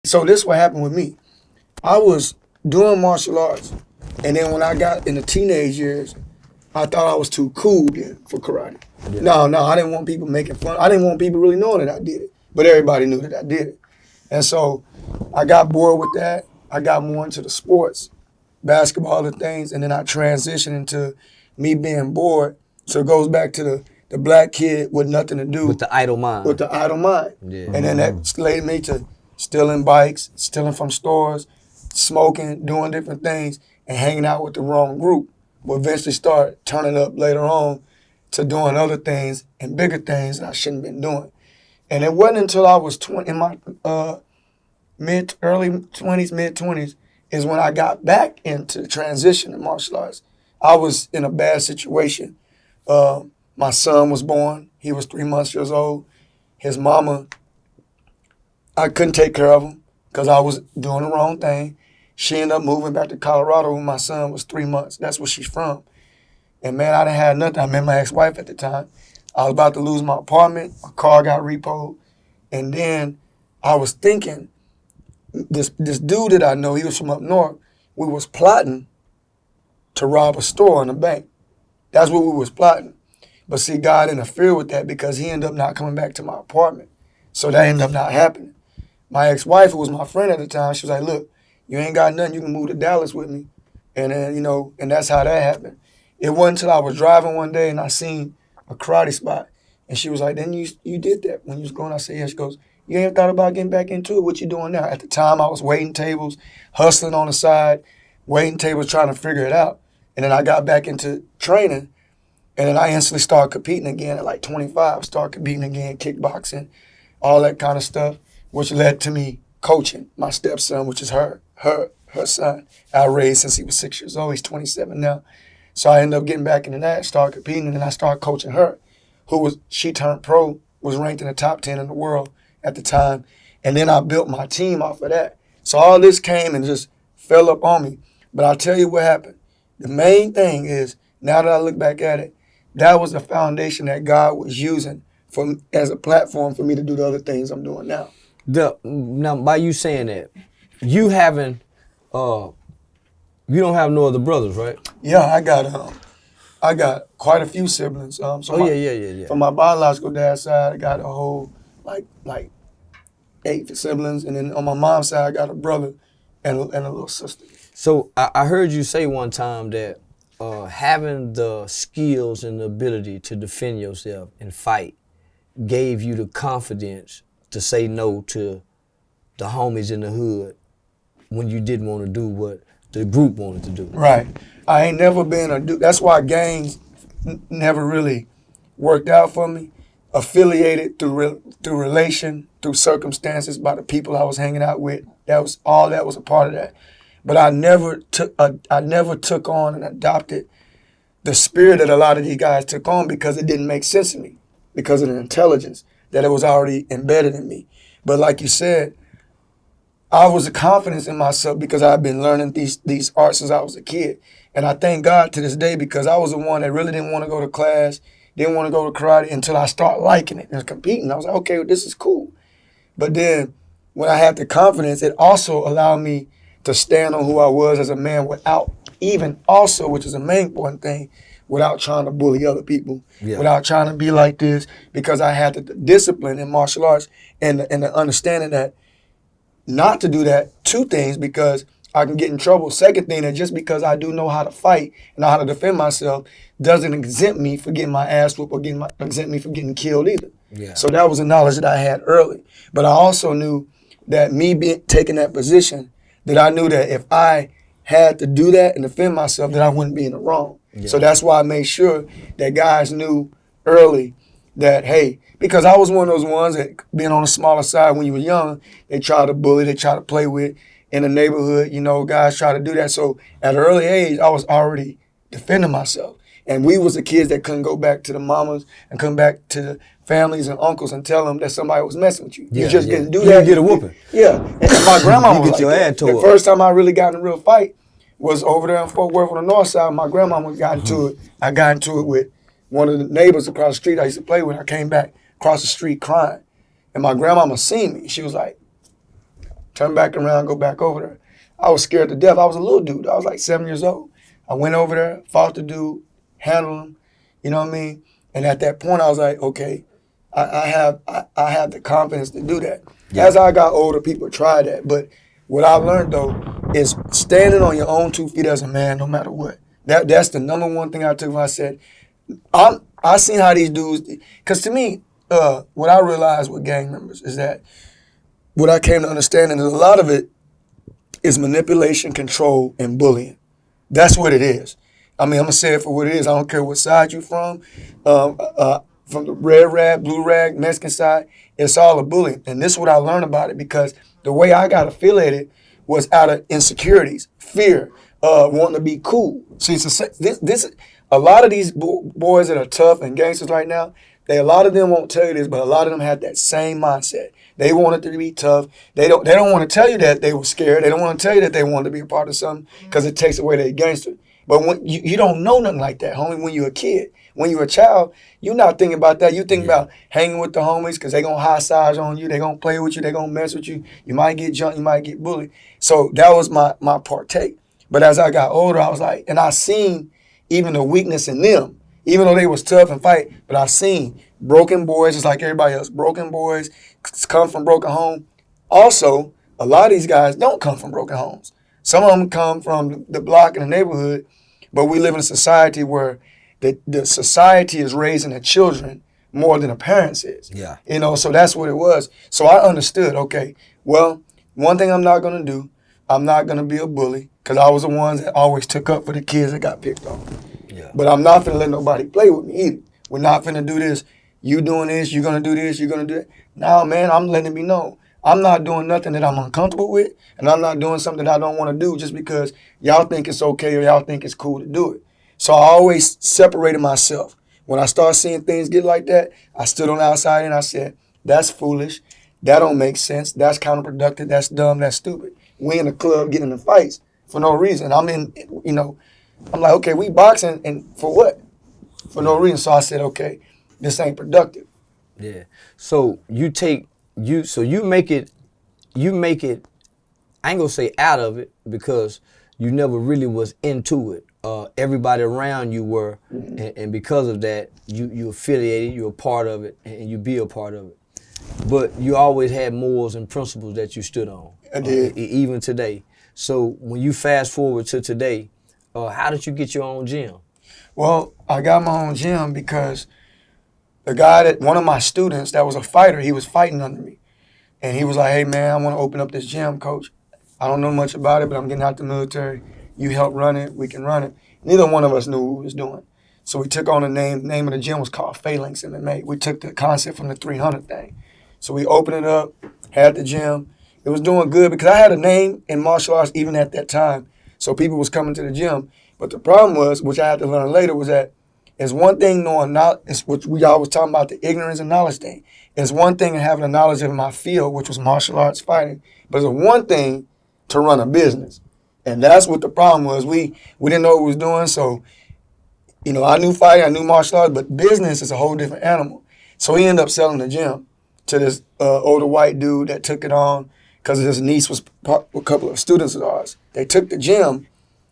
So this what happened with me. I was doing martial arts, and then when I got in the teenage years, I thought I was too cool then for karate. Yeah. No, I didn't want people making fun. I didn't want people really knowing that I did it, but everybody knew that I did it. And so I got bored with that. I got more into the sports, basketball and things, and then I transitioned into me being bored. So it goes back to the black kid with nothing to do. With the idle mind. With the idle mind. Yeah. And then that led me to stealing bikes, stealing from stores, smoking, doing different things, and hanging out with the wrong group. But eventually start turning up later on to doing other things and bigger things that I shouldn't have been doing. And it wasn't until I was 20, in my early 20s, mid-20s, is when I got back into the transition in martial arts. I was in a bad situation. My son was born. He was 3 months old. His mama, I couldn't take care of him because I was doing the wrong thing. She ended up moving back to Colorado when my son was 3 months. That's where she's from. And man, I didn't have nothing. I met my ex-wife at the time. I was about to lose my apartment. My car got repoed. And then I was thinking, this dude that I know, he was from up north, we was plotting to rob a store and a bank. That's what we was plotting. But see, God interfered with that because he ended up not coming back to my apartment. So that ended up not happening. My ex-wife, who was my friend at the time, she was like, look, you ain't got nothing, you can move to Dallas with me. And then, and that's how that happened. It wasn't until I was driving one day and I seen a karate spot. And she was like, then you did that when you was growing. I said, yeah. She goes, you ain't thought about getting back into it? What you doing now? At the time, I was waiting tables, hustling on the side, waiting tables, trying to figure it out. And then I got back into training, and then I instantly started competing again at like 25. Started competing again, kickboxing, all that kind of stuff, which led to me coaching my stepson, which is her son. I raised since he was 6 years old. He's 27 now. So I ended up getting back into that, started competing, and then I started coaching her, she turned pro, was ranked in the top 10 in the world at the time. And then I built my team off of that. So all this came and just fell up on me. But I'll tell you what happened. The main thing is, now that I look back at it, that was the foundation that God was using as a platform for me to do the other things I'm doing now. Now, by you saying that, you don't have no other brothers, right? Yeah, I got quite a few siblings. Yeah. From my biological dad's side, I got a whole like 8 siblings, and then on my mom's side, I got a brother and a little sister. So I heard you say one time that having the skills and the ability to defend yourself and fight gave you the confidence to say no to the homies in the hood when you didn't want to do what the group wanted to do. Right. I ain't never been a dude. That's why gangs never really worked out for me. Affiliated through relation, through circumstances, by the people I was hanging out with. That was a part of that. But I never took on and adopted the spirit that a lot of these guys took on because it didn't make sense to me, because of the intelligence that it was already embedded in me. But like you said, I was a confidence in myself because I've been learning these arts since I was a kid. And I thank God to this day because I was the one that really didn't want to go to class, didn't want to go to karate until I started liking it and competing. I was like, okay, well, this is cool. But then when I had the confidence, it also allowed me to stand on who I was as a man without even also, which is the main important thing, without trying to bully other people, without trying to be like this, because I had the discipline in martial arts and the understanding that not to do that. 2 things, because I can get in trouble. Second thing, that just because I do know how to fight and know how to defend myself doesn't exempt me from getting my ass whooped or exempt me from getting killed either. Yeah. So that was a knowledge that I had early. But I also knew that taking that position, that I knew that if I had to do that and defend myself, that I wouldn't be in the wrong. Yeah. So that's why I made sure that guys knew early that, hey, because I was one of those ones that, being on the smaller side when you were young, they try to bully, they try to play with. In the neighborhood, guys try to do that. So at an early age, I was already defending myself. And we was the kids that couldn't go back to the mamas and come back to the families and uncles and tell them that somebody was messing with you. You just didn't do that. You get a whooping. Yeah. And my grandma was get your ass tore the up. first time I really got in a real fight was over there in Fort Worth on the north side. My grandma got into it. I got into it with one of the neighbors across the street I used to play with. I came back across the street crying. And my grandmama seen me. She was like, turn back around, go back over there. I was scared to death. I was a little dude. I was like 7 years old. I went over there, fought the dude, handled him, you know what I mean? And at that point, I was like, okay, I have the confidence to do that. Yeah. As I got older, people tried that. But what I learned, though, is standing on your own 2 feet as a man, no matter what. That's the number one thing I took when I said, I seen how these dudes, because to me, what I realized with gang members is that what I came to understand, and a lot of it is manipulation, control, and bullying. That's what it is. I mean, I'm going to say it for what it is. I don't care what side you're from the red rag, blue rag, Mexican side, it's all a bullying. And this is what I learned about it, because the way I got affiliated was out of insecurities, fear, wanting to be cool. See, a lot of these boys that are tough and gangsters right now, a lot of them won't tell you this, but a lot of them had that same mindset. They wanted to be tough. They don't want to tell you that they were scared. They don't want to tell you that they wanted to be a part of something, because it takes away their gangster. But when you don't know nothing like that, homie, when you're a kid. When you're a child, you're not thinking about that. You think about hanging with the homies because they're going to high size on you. They're going to play with you. They're going to mess with you. You might get jumped. You might get bullied. So that was my partake. But as I got older, I was like, and I seen even the weakness in them, even though they was tough and fight, but I seen broken boys just like everybody else. Broken boys come from broken homes. Also, a lot of these guys don't come from broken homes. Some of them come from the block and the neighborhood, but we live in a society where the society is raising the children more than the parents is. Yeah. You know, so that's what it was. So I understood, okay, well, one thing I'm not going to do, I'm not going to be a bully, because I was the ones that always took up for the kids that got picked on. Yeah. But I'm not going to let nobody play with me either. We're not going to do this. You doing this, you're going to do this, you're going to do it. No, man, I'm letting it be known. I'm not doing nothing that I'm uncomfortable with, and I'm not doing something that I don't want to do just because y'all think it's okay or y'all think it's cool to do it. So I always separated myself. When I started seeing things get like that, I stood on the outside and I said, that's foolish. That don't make sense. That's counterproductive. That's dumb. That's stupid. We in the club getting in fights for no reason. I'm like, okay, we boxing, and for what? For no reason. So I said, okay, this ain't productive. Yeah. So you make it, I ain't gonna say out of it, because you never really was into it. Everybody around you were, and because of that, you affiliated, you're a part of it, and you be a part of it. But you always had morals and principles that you stood on. I did. Even today. So when you fast forward to today, how did you get your own gym? Well, I got my own gym because one of my students that was a fighter, he was fighting under me. And he was like, hey, man, I want to open up this gym, coach. I don't know much about it, but I'm getting out the military. You help run it, we can run it. Neither one of us knew what we was doing. So we took on the name. The name of the gym was called Phalanx MMA. We took the concept from the 300 thing. So we opened it up, had the gym. It was doing good because I had a name in martial arts even at that time. So people was coming to the gym. But the problem was, which I had to learn later, was that it's one thing knowing knowledge, it's what we always talking about, the ignorance and knowledge thing. It's one thing having the knowledge of my field, which was martial arts fighting. But it's one thing to run a business. And that's what the problem was. We didn't know what we was doing. So, I knew fighting, I knew martial arts, but business is a whole different animal. So he ended up selling the gym to this older white dude that took it on because his niece was a couple of students of ours. They took the gym,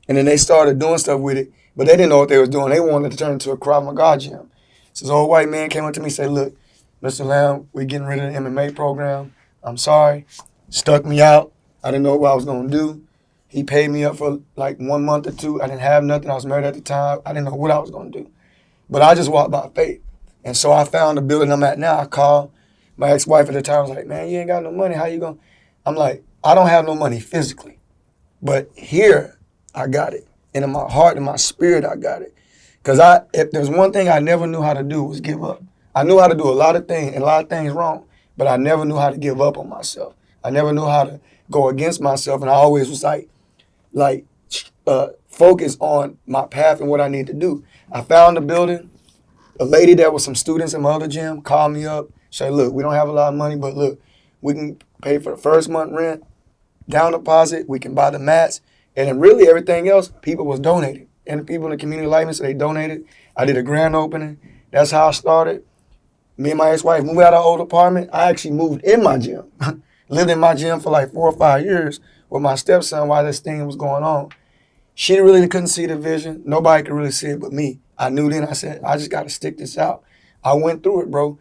and then they started doing stuff with it, but they didn't know what they was doing. They wanted to turn it into a Krav Maga gym. So this old white man came up to me and said, look, Mr. Lamb, we're getting rid of the MMA program. I'm sorry. Stuck me out. I didn't know what I was going to do. He paid me up for like 1 month or two. I didn't have nothing. I was married at the time. I didn't know what I was going to do. But I just walked by faith. And so I found the building I'm at now. I called my ex-wife at the time. I was like, man, you ain't got no money. How you going? I'm like, I don't have no money physically. But here, I got it. And in my heart and my spirit, I got it. Because if there's one thing I never knew how to do was give up. I knew how to do a lot of things and a lot of things wrong, but I never knew how to give up on myself. I never knew how to go against myself, and I always was focus on my path and what I need to do. I found a building. A lady that was some students in my other gym called me up, said, look, we don't have a lot of money, but look, we can pay for the first month rent, down deposit, we can buy the mats, and then really everything else, people was donating. And the people in the community like me, so they donated. I did a grand opening. That's how I started. Me and my ex-wife moved out of our old apartment. I actually moved in my gym. Lived in my gym for like 4 or 5 years with my stepson while this thing was going on. She really couldn't see the vision. Nobody could really see it but me. I knew then, I said, I just got to stick this out. I went through it, bro.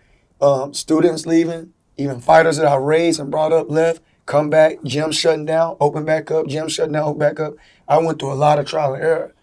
Students leaving, even fighters that I raised and brought up left, come back, gym shutting down, open back up, gym shutting down, open back up. I went through a lot of trial and error.